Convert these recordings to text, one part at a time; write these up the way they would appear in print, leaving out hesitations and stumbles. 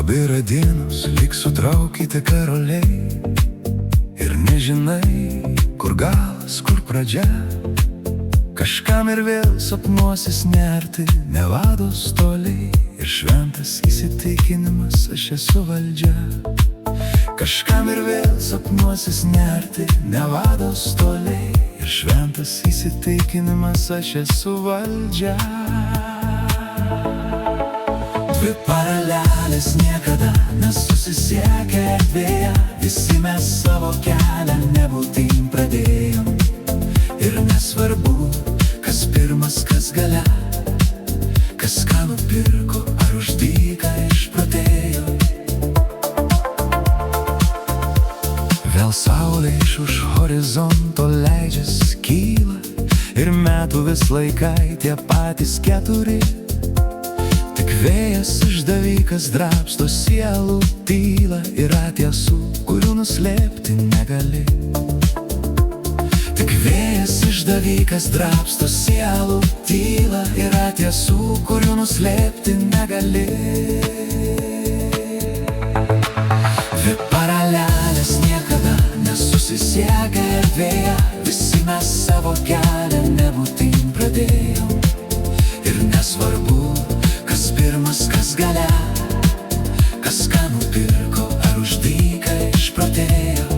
Pabira dienos, lyg sutraukyti karoliai, ir nežinai, kur galas, kur pradžia. Kažkam ir vėl sapnuosis nerti Nevados toliai, ir šventas įsitikinimas aš esu valdžia. Kažkam ir vėl sapnuosis nerti Nevados toliai, ir šventas įsitikinimas aš esu valdžia. Dvi paralelės niekada nesusisiekia erdvėje, visi mes savo kelią nebūtim pradėjom. Ir nesvarbu, kas pirmas, kas gale, kas ką nupirko ar už dyką išprotėjo. Vėl saulė iš už horizonto leidžias kyla, ir metų vis laikai tie patys keturi. Tik vėjas išdavikas drabsto sielų tylą, yra tiesų, kurių nuslėpti negali. Tik vėjas išdavikas drabsto sielų tylą, yra tiesų, kurių nuslėpti negali. Dvi paralelės niekada nesusisiekia erdvėje, visi mes savo kelią nebūtim pradėjom. Ir nesvarbu, kas pirmas, kas gale, kas ką nupirko ar už dyką išprotėjo.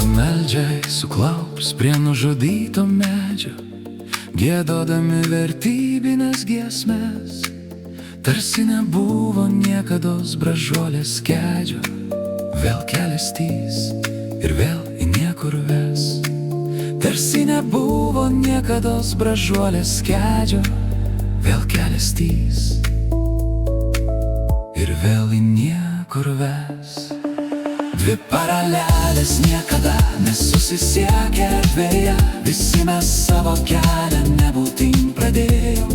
Meldžiai suklaups prie nužudyto medžio, giedodami vertybinės giesmės. Tarsi nebuvo niekados bražuolės kedžio, vėl kelias tys ir vėl į niekur ves. Tarsi nebuvo niekados bražuolės kedžio, vėl kelias tys ir vėl į niekur ves. Dvi paralelės niekada nesusisiekia erdvėje, visi mes savo kelią nebūtim pradėjom.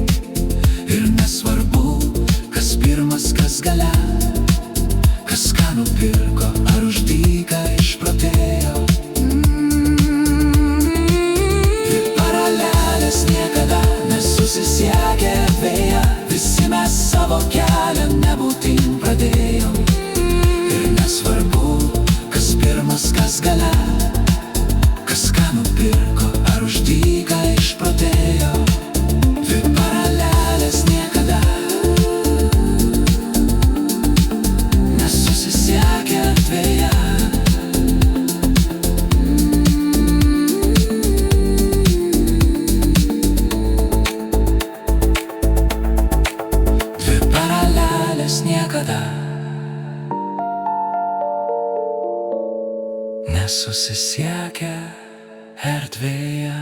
Ir nesvarbu, kas pirmas, kas gale, kas ką nupirko ar už dyką išprotėjo. Dvi paralelės niekada nesusisiekia erdvėje, visi mes savo kelią nebūtim pradėjom. Ir nesvarbu, kas pirmas, kas gale, kas ką nupirko ar už dyką išprotėjo. Dvi paralelės niekada nesusisiekia erdvėje. Dvi paralelės niekada nesusisiekia erdvėje.